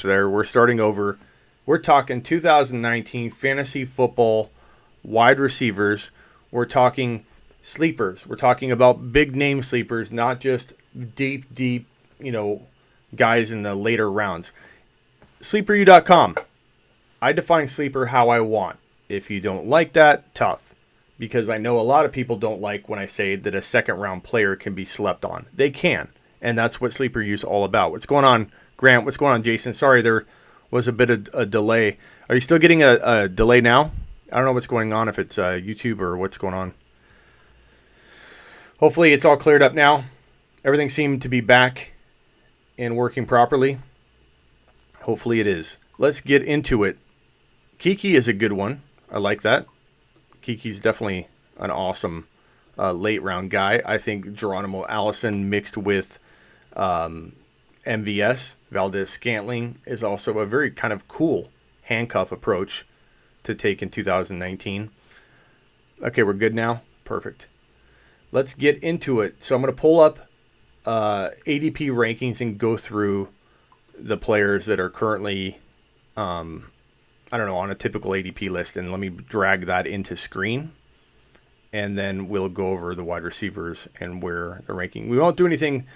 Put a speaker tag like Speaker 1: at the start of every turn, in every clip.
Speaker 1: switch there. We're starting over. We're talking 2019 fantasy football wide receivers. We're talking sleepers. We're talking about big name sleepers, not just deep, guys in the later rounds. SleeperU.com. I define sleeper how I want. If you don't like that, tough. Because I know a lot of people don't like when I say that a second round player can be slept on. They can. And that's what Sleeper U is all about. What's going on, Grant? What's going on, Jason? Sorry, there was a bit of a delay. Are you still getting a delay now? I don't know what's going on, if it's YouTube or what's going on. Hopefully it's all cleared up now. Everything seemed to be back and working properly. Hopefully it is. Let's get into it. Kiki is a good one. I like that. Kiki's definitely an awesome late round guy. I think Geronimo Allison mixed with MVS, Valdez Scantling, is also a very kind of cool handcuff approach to take in 2019. Okay, we're good now. Perfect. Let's get into it. So I'm going to pull up ADP rankings and go through the players that are currently, on a typical ADP list. And let me drag that into screen. And then we'll go over the wide receivers and where the ranking. We won't do anything.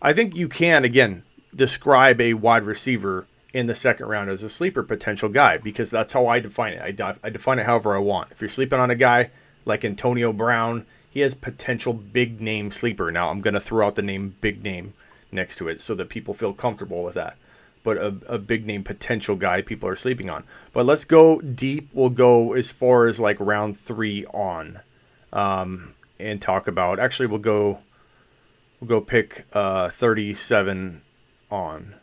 Speaker 1: I think you can, again, describe a wide receiver in the second round as a sleeper potential guy, because that's how I define it. I define it however I want. If you're sleeping on a guy like Antonio Brown, he has potential big name sleeper. Now, I'm going to throw out the name big name next to it so that people feel comfortable with that. But a big name potential guy people are sleeping on. But let's go deep. We'll go as far as like round 3 on. And talk about, actually we'll go pick 37 on,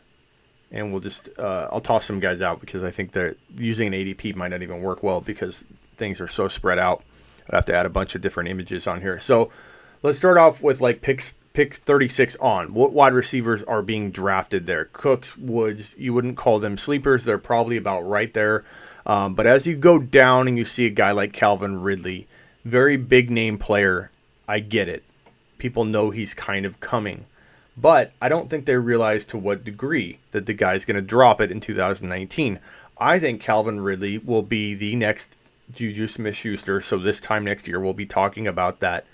Speaker 1: and we'll just I'll toss some guys out because I think that using an ADP might not even work well because things are so spread out. I'd have to add a bunch of different images on here. So let's start off with like pick 36 on. What wide receivers are being drafted there? Cooks, Woods, you wouldn't call them sleepers. They're probably about right there. But as you go down and you see a guy like Calvin Ridley, very big name player, I get it. People know he's kind of coming. But I don't think they realize to what degree that the guy's going to drop it in 2019. I think Calvin Ridley will be the next Juju Smith-Schuster. So this time next year, we'll be talking about that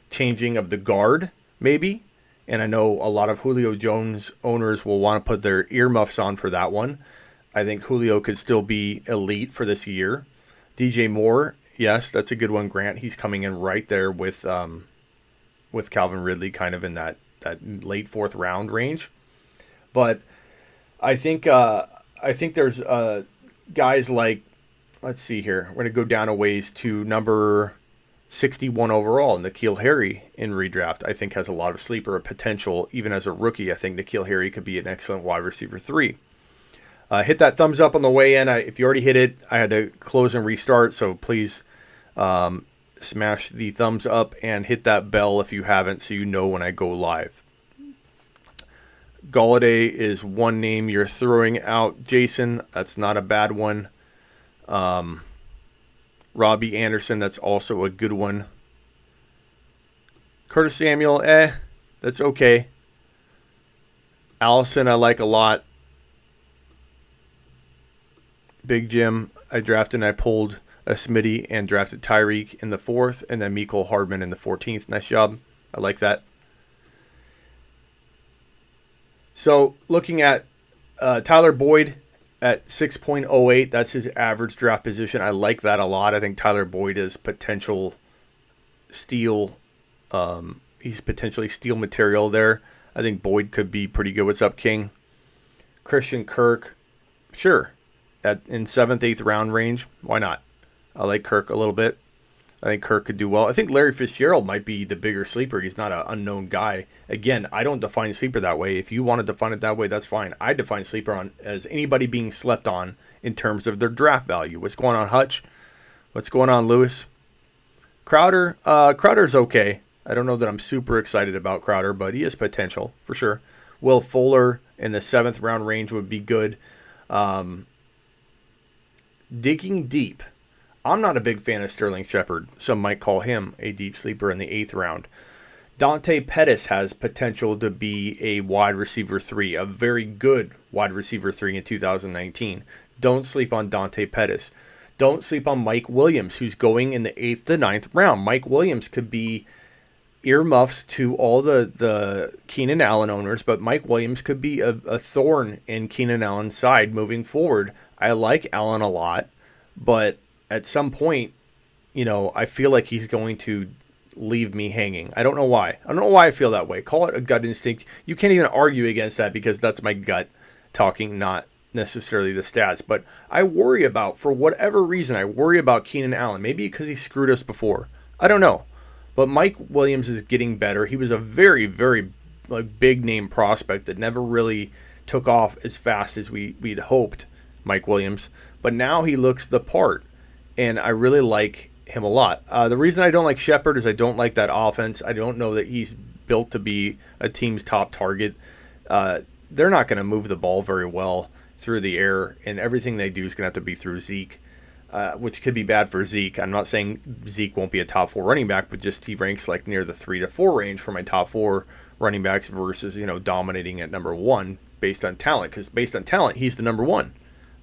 Speaker 1: changing of the guard, maybe. And I know a lot of Julio Jones owners will want to put their earmuffs on for that one. I think Julio could still be elite for this year. DJ Moore, yes, that's a good one, Grant. He's coming in right there with Calvin Ridley, kind of in that late 4th round range. But I think there's guys like, let's see here. We're going to go down a ways to number 61 overall. N'Keal Harry in redraft, I think, has a lot of sleeper potential. Even as a rookie, I think N'Keal Harry could be an excellent wide receiver 3. Hit that thumbs up on the way in. If you already hit it, I had to close and restart, so please smash the thumbs up and hit that bell if you haven't, so you know when I go live. Galladay is one name you're throwing out, Jason. That's not a bad one. Robbie Anderson, that's also a good one. Curtis Samuel, that's okay. Allison, I like a lot. Big Jim, I drafted and I pulled a Smitty and drafted Tyreek in the 4th, and then Mecole Hardman in the 14th. Nice job. I like that. So looking at Tyler Boyd at 6.08, that's his average draft position. I like that a lot. I think Tyler Boyd is potential steal. He's potentially steal material there. I think Boyd could be pretty good. What's up, King? Christian Kirk, sure. In 7th, 8th round range, why not? I like Kirk a little bit. I think Kirk could do well. I think Larry Fitzgerald might be the bigger sleeper. He's not an unknown guy. Again, I don't define sleeper that way. If you want to define it that way, that's fine. I define sleeper as anybody being slept on in terms of their draft value. What's going on, Hutch? What's going on, Lewis? Crowder? Crowder's okay. I don't know that I'm super excited about Crowder, but he has potential for sure. Will Fuller in the 7th round range would be good. Digging deep. I'm not a big fan of Sterling Shepard. Some might call him a deep sleeper in the 8th round. Dante Pettis has potential to be a wide receiver 3, a very good wide receiver 3 in 2019. Don't sleep on Dante Pettis. Don't sleep on Mike Williams, who's going in the 8th to ninth round. Mike Williams could be earmuffs to all the Keenan Allen owners, but Mike Williams could be a thorn in Keenan Allen's side moving forward. I like Allen a lot, but at some point, I feel like he's going to leave me hanging. I don't know why. I don't know why I feel that way. Call it a gut instinct. You can't even argue against that because that's my gut talking, not necessarily the stats. But I worry about, for whatever reason, I worry about Keenan Allen. Maybe because he screwed us before. I don't know. But Mike Williams is getting better. He was a very, very big name prospect that never really took off as fast as we'd hoped, Mike Williams. But now he looks the part, and I really like him a lot. The reason I don't like Shepard is I don't like that offense. I don't know that he's built to be a team's top target. They're not going to move the ball very well through the air, and everything they do is going to have to be through Zeke. Which could be bad for Zeke. I'm not saying Zeke won't be a top 4 running back, but just he ranks like near the 3 to 4 range for my top 4 running backs versus, dominating at number 1 based on talent. Because based on talent, he's the number 1.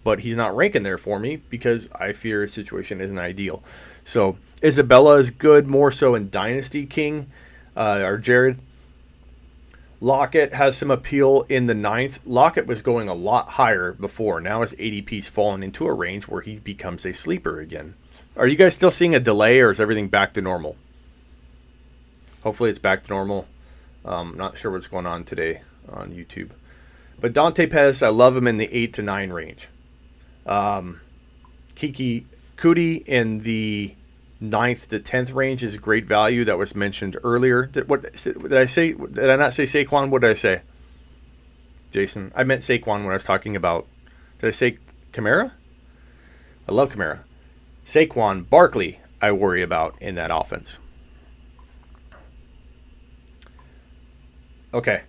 Speaker 1: But he's not ranking there for me because I fear his situation isn't ideal. So Isabella is good, more so in Dynasty King, or Jared. Lockett has some appeal in the 9th. Lockett was going a lot higher before. Now his ADP's fallen into a range where he becomes a sleeper again. Are you guys still seeing a delay, or is everything back to normal? Hopefully it's back to normal. Not sure what's going on today on YouTube. But Dante Pettis, I love him in the 8 to 9 range. Kiki Kuti in the 9th to 10th range is great value. That was mentioned earlier. Did I say? Did I not say Saquon? What did I say, Jason? I meant Saquon when I was talking about. Did I say Kamara? I love Kamara. Saquon Barkley, I worry about in that offense. Okay.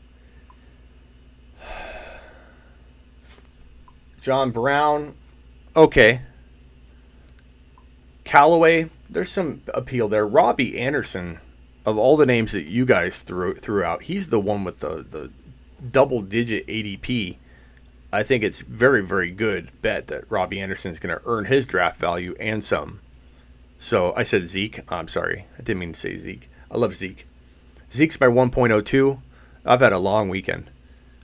Speaker 1: John Brown. Okay. Callaway, there's some appeal there. Robbie Anderson, of all the names that you guys threw out, he's the one with the double-digit ADP. I think it's very, very good bet that Robbie Anderson is going to earn his draft value and some. So I said Zeke. I'm sorry. I didn't mean to say Zeke. I love Zeke. Zeke's by 1.02. I've had a long weekend.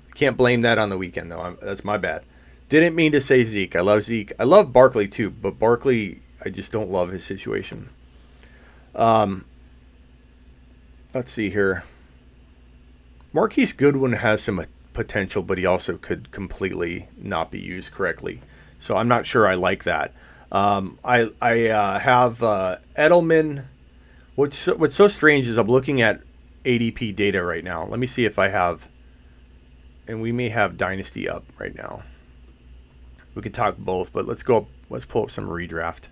Speaker 1: I can't blame that on the weekend, though. That's my bad. Didn't mean to say Zeke. I love Zeke. I love Barkley, too, but Barkley, I just don't love his situation. Let's see here. Marquise Goodwin has some potential, but he also could completely not be used correctly. So I'm not sure I like that. I have Edelman. What's so strange is I'm looking at ADP data right now. Let me see if I have, and we may have Dynasty up right now. We could talk both, but let's pull up some redraft.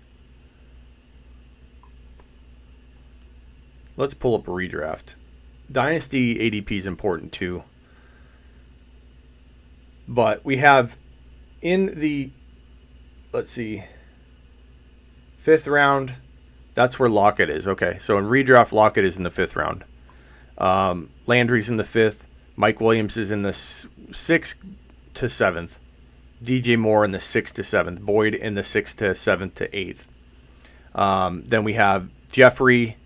Speaker 1: Let's pull up a redraft. Dynasty ADP is important too. But we have in the, let's see, 5th round, that's where Lockett is. Okay, so in redraft, Lockett is in the 5th round. Landry's in the 5th. Mike Williams is in the 6th to 7th. DJ Moore in the 6th to 7th. Boyd in the 6th to 7th to 8th. Then we have Jeffrey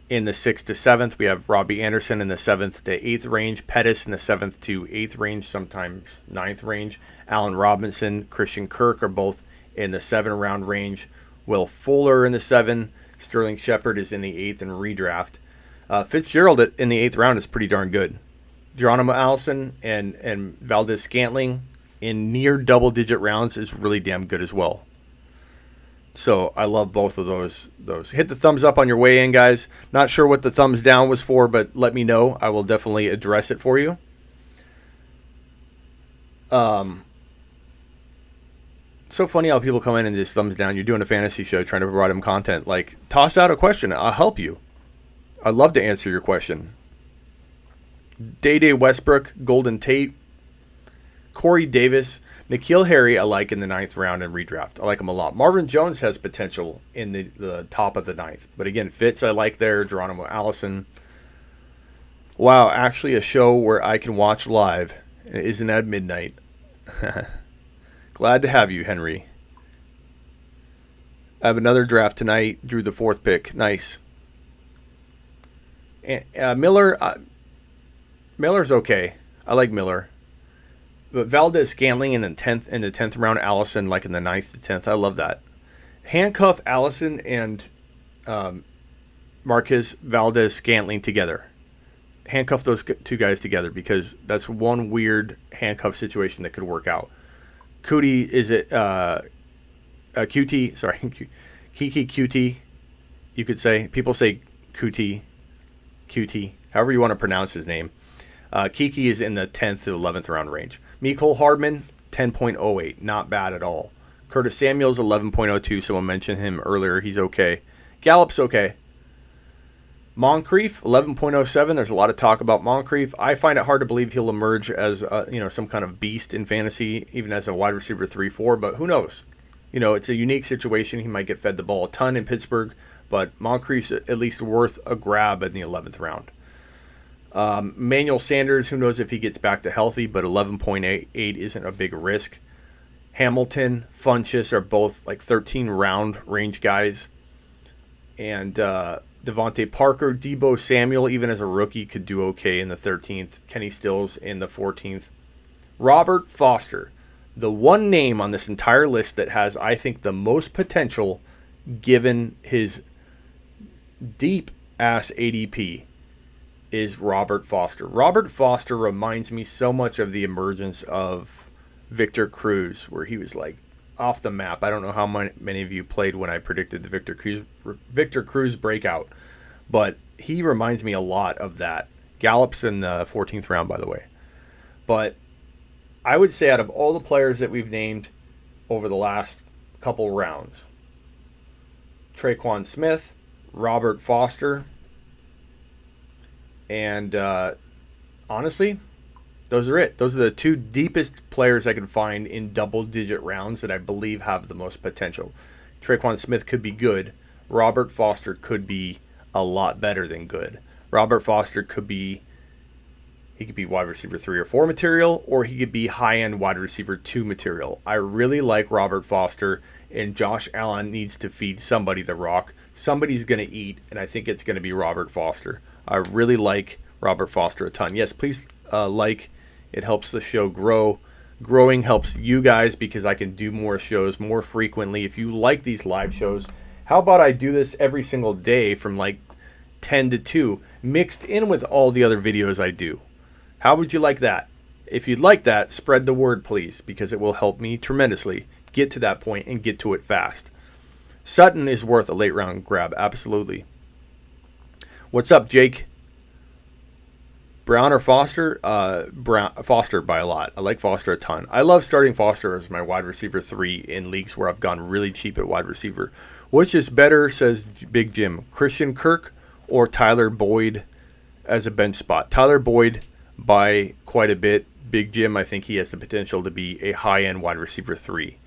Speaker 1: in the 6th to 7th. We have Robbie Anderson in the 7th to 8th range. Pettis in the 7th to 8th range, sometimes 9th range. Allen Robinson, Christian Kirk are both in the 7-round range. Will Fuller in the 7. Sterling Shepard is in the 8th in redraft. Fitzgerald in the 8th round is pretty darn good. Geronimo Allison and Valdez Scantling in near double-digit rounds is really damn good as well. So I love both of those. Hit the thumbs up on your way in, guys. Not sure what the thumbs down was for, but let me know. I will definitely address it for you. So funny how people come in and just thumbs down. You're doing a fantasy show trying to provide them content. Like, toss out a question. I'll help you. I'd love to answer your question. Day Westbrook, Golden Tate, Corey Davis, N'Keal Harry I like in the 9th round in redraft. I like him a lot. Marvin Jones has potential in the top of the 9th. But again, Fitz I like there. Geronimo Allison. Wow, actually a show where I can watch live. It isn't at midnight. Glad to have you, Henry. I have another draft tonight. Drew the 4th pick. Nice. And, Miller's okay. I like Miller. But Valdez Scantling in the tenth round, Allison like in the 9th to 10th. I love that. Handcuff Allison and Marquez Valdez Scantling together. Handcuff those two guys together because that's one weird handcuff situation that could work out. Cootie is it QT? Sorry, Kiki QT. You could say people say QT, QT. However you want to pronounce his name. Kiki is in the 10th to 11th round range. Mecole Hardman 10.08, not bad at all. Curtis Samuel's 11.02. Someone mentioned him earlier. He's okay. Gallup's okay. Moncrief 11.07. There's a lot of talk about Moncrief. I find it hard to believe he'll emerge as some kind of beast in fantasy, even as a wide receiver 3-4. But who knows? It's a unique situation. He might get fed the ball a ton in Pittsburgh, but Moncrief's at least worth a grab in the 11th round. Manuel Sanders, who knows if he gets back to healthy, but 11.88 isn't a big risk. Hamilton, Funchess are both like 13 round range guys. And Devontae Parker, Deebo Samuel, even as a rookie, could do okay in the 13th. Kenny Stills in the 14th. Robert Foster, the one name on this entire list that has, I think, the most potential given his deep-ass ADP is Robert Foster. Robert Foster reminds me so much of the emergence of Victor Cruz, where he was like off the map. I don't know how many of you played when I predicted the Victor Cruz breakout, but he reminds me a lot of that. Gallup's in the 14th round, by the way. But I would say out of all the players that we've named over the last couple rounds, Traquan Smith, Robert Foster, and honestly, those are it. Those are the two deepest players I can find in double-digit rounds that I believe have the most potential. Traquan Smith could be good. Robert Foster could be a lot better than good. Robert Foster could be wide receiver 3 or 4 material, or he could be high-end wide receiver 2 material. I really like Robert Foster, and Josh Allen needs to feed somebody the rock. Somebody's going to eat, and I think it's going to be Robert Foster. I really like Robert Foster a ton. Yes, please like. It helps the show grow. Growing helps you guys because I can do more shows more frequently. If you like these live shows, how about I do this every single day from like 10 to 2, mixed in with all the other videos I do? How would you like that? If you'd like that, spread the word, please, because it will help me tremendously get to that point and get to it fast. Sutton is worth a late round grab, absolutely. What's up, Jake? Brown or Foster? Foster by a lot. I like Foster a ton. I love starting Foster as my wide receiver 3 in leagues where I've gone really cheap at wide receiver. Which is better, says Big Jim? Christian Kirk or Tyler Boyd as a bench spot? Tyler Boyd by quite a bit. Big Jim, I think he has the potential to be a high-end wide receiver 3.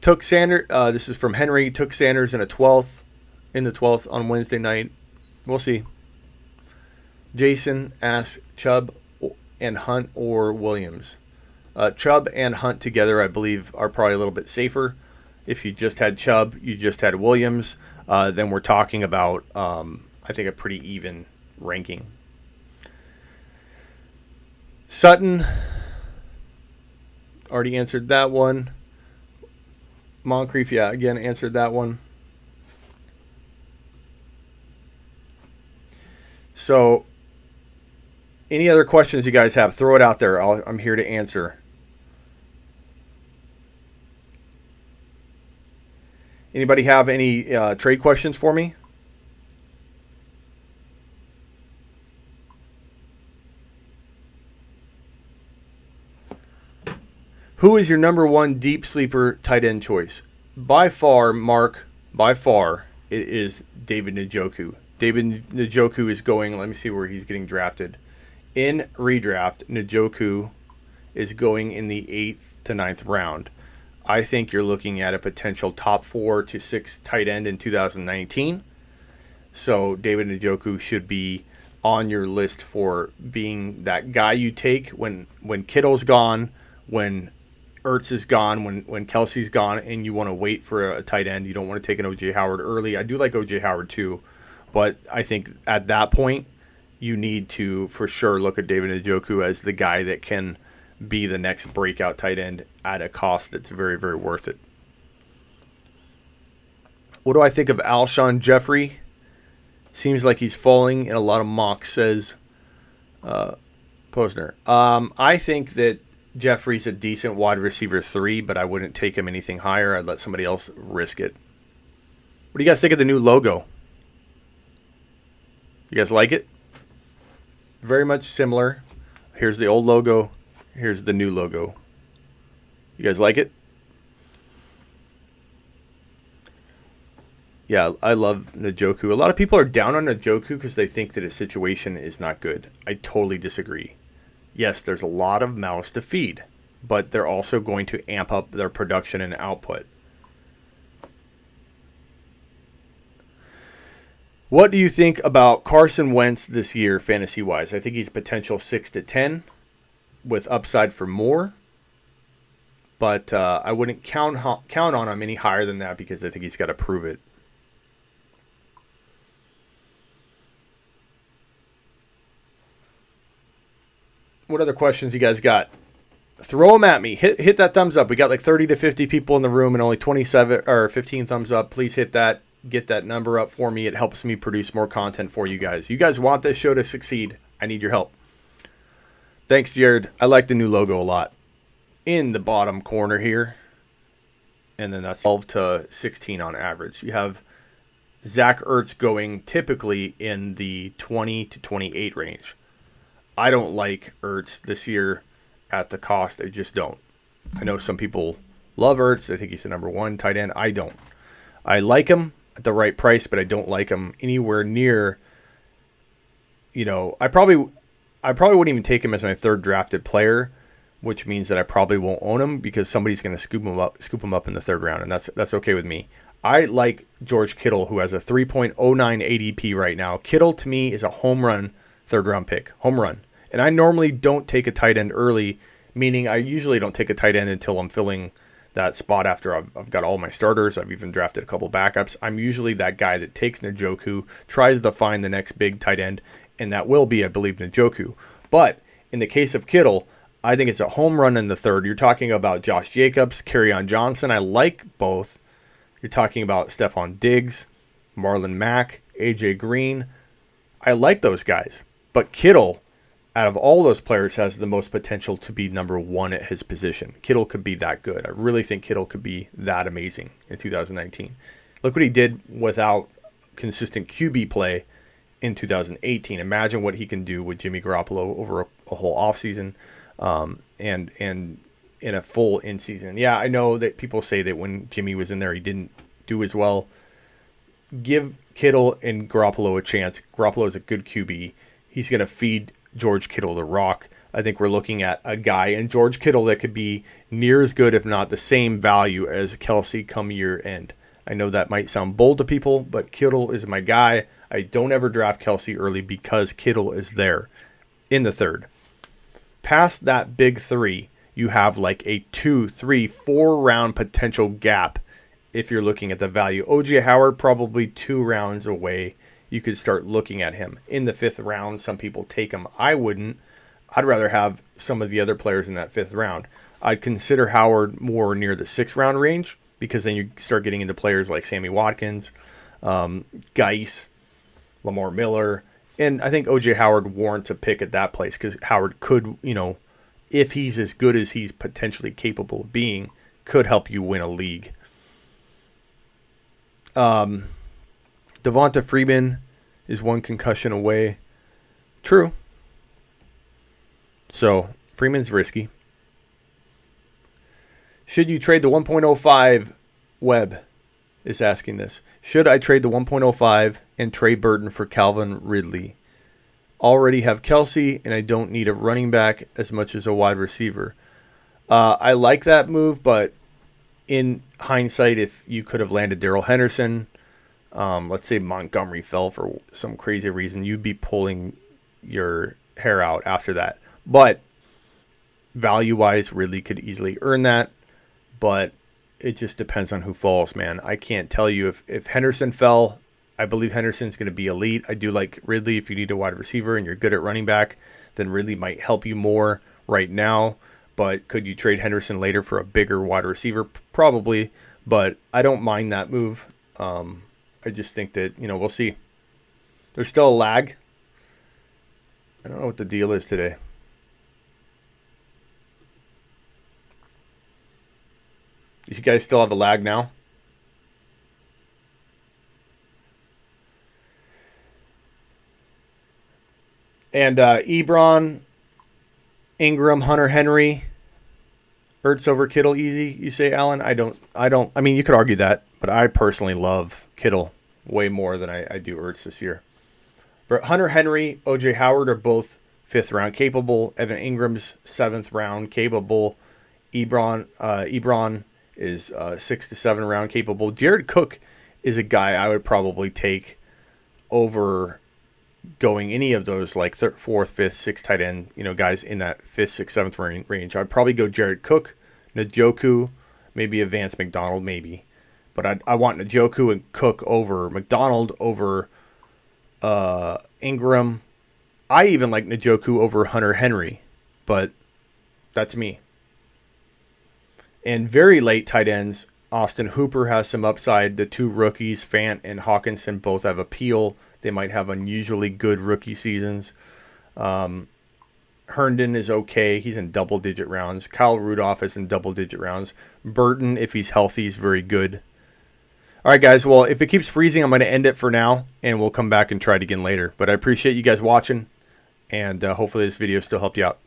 Speaker 1: Took Sanders. This is from Henry. Took Sanders in the 12th on Wednesday night. We'll see. Jason asks Chubb and Hunt or Williams. Chubb and Hunt together, I believe, are probably a little bit safer. If you just had Chubb, you just had Williams, then we're talking about, I think, a pretty even ranking. Sutton, already answered that one. Moncrief, yeah, again, answered that one. So, any other questions you guys have, throw it out there. I'm here to answer. Anybody have any trade questions for me? Who is your number one deep sleeper tight end choice? By far, Mark, it is David Njoku. David Njoku is going, let me see where he's getting drafted. In redraft, Njoku is going in the 8th to 9th round. I think you're looking at a potential top 4 to 6 tight end in 2019. So David Njoku should be on your list for being that guy you take when Kittle's gone, when Ertz is gone, when Kelsey's gone, and you want to wait for a tight end. You don't want to take an O.J. Howard early. I do like O.J. Howard too, but I think at that point you need to for sure look at David Njoku as the guy that can be the next breakout tight end at a cost that's very, very worth it. What do I think of Alshon Jeffrey? Seems like he's falling in a lot of mocks, says Posner. I think that Jeffrey's a decent wide receiver 3, but I wouldn't take him anything higher. I'd let somebody else risk it. What do you guys think of the new logo? You guys like it? Very much similar. Here's the old logo. Here's the new logo. You guys like it? Yeah, I love Njoku. A lot of people are down on Njoku because they think that his situation is not good. I totally disagree. Yes, there's a lot of mouths to feed, but they're also going to amp up their production and output. What do you think about Carson Wentz this year, fantasy-wise? I think he's potential 6 to 10 with upside for more, but I wouldn't count on him any higher than that because I think he's got to prove it. What other questions you guys got? Throw them at me. Hit that thumbs up. We got like 30 to 50 people in the room and only 27 or 15 thumbs up. Please hit that. Get that number up for me. It helps me produce more content for you guys. You guys want this show to succeed. I need your help. Thanks, Jared. I like the new logo a lot. In the bottom corner here. And then that's 12 to 16 on average. You have Zach Ertz going typically in the 20 to 28 range. I don't like Ertz this year at the cost. I just don't. I know some people love Ertz. I think he's the number 1 tight end. I don't. I like him at the right price, but I don't like him anywhere near, I probably wouldn't even take him as my 3rd drafted player, which means that I probably won't own him because somebody's going to scoop him up in the 3rd round, and that's okay with me. I like George Kittle, who has a 3.09 ADP right now. Kittle, to me, is a home run 3rd round pick. Home run. And I normally don't take a tight end early, meaning I usually don't take a tight end until I'm filling that spot after I've got all my starters. I've even drafted a couple backups. I'm usually that guy that takes Njoku, tries to find the next big tight end, and that will be, I believe, Njoku. But in the case of Kittle, I think it's a home run in the 3rd. You're talking about Josh Jacobs, Kerryon Johnson. I like both. You're talking about Stephon Diggs, Marlon Mack, AJ Green. I like those guys. But Kittle, out of all those players, has the most potential to be number 1 at his position. Kittle could be that good. I really think Kittle could be that amazing in 2019. Look what he did without consistent QB play in 2018. Imagine what he can do with Jimmy Garoppolo over a whole offseason and in a full in-season. Yeah, I know that people say that when Jimmy was in there, he didn't do as well. Give Kittle and Garoppolo a chance. Garoppolo is a good QB. He's going to feed George Kittle the rock. I think we're looking at a guy in George Kittle that could be near as good, if not the same value as Kelsey come year end. I know that might sound bold to people, but Kittle is my guy. I don't ever draft Kelsey early because Kittle is there in the 3rd. Past that big 3, you have like a 2, 3, 4 round potential gap if you're looking at the value. O.J. Howard probably 2 rounds away. You could start looking at him. In the 5th round, some people take him. I wouldn't. I'd rather have some of the other players in that 5th round. I'd consider Howard more near the 6th round range because then you start getting into players like Sammy Watkins, Geis, Lamar Miller. And I think O.J. Howard warrants a pick at that place because Howard could, if he's as good as he's potentially capable of being, could help you win a league. Devonta Freeman is 1 concussion away. True. So, Freeman's risky. Should you trade the 1.05? Webb is asking this. Should I trade the 1.05 and Trey Burton for Calvin Ridley? Already have Kelsey, and I don't need a running back as much as a wide receiver. I like that move, but in hindsight, if you could have landed Darrell Henderson, let's say Montgomery fell for some crazy reason, you'd be pulling your hair out after that. But value-wise, Ridley could easily earn that. But it just depends on who falls, man. I can't tell you if Henderson fell. I believe Henderson's going to be elite. I do like Ridley. If you need a wide receiver and you're good at running back, then Ridley might help you more right now. But could you trade Henderson later for a bigger wide receiver? Probably. But I don't mind that move. I just think that, we'll see. There's still a lag. I don't know what the deal is today. You guys still have a lag now? And Ebron, Ingram, Hunter Henry, Ertz over Kittle easy, you say, Alan? I mean, you could argue that, but I personally love Kittle way more than I do Ertz this year. But Hunter Henry, O.J. Howard are both 5th round capable. Evan Ingram's 7th round capable. Ebron is 6th to 7th round capable. Jared Cook is a guy I would probably take over going any of those like 4th, 5th, 6th tight end, guys in that 5th, 6th, 7th range. I'd probably go Jared Cook, Njoku, maybe a Vance McDonald, maybe. But I want Njoku and Cook over McDonald, over Ingram. I even like Njoku over Hunter Henry, but that's me. And very late tight ends, Austin Hooper has some upside. The 2 rookies, Fant and Hawkinson, both have appeal. They might have unusually good rookie seasons. Herndon is okay. He's in double-digit rounds. Kyle Rudolph is in double-digit rounds. Burton, if he's healthy, is very good. All right, guys. Well, if it keeps freezing, I'm going to end it for now, and we'll come back and try it again later. But I appreciate you guys watching, and hopefully this video still helped you out.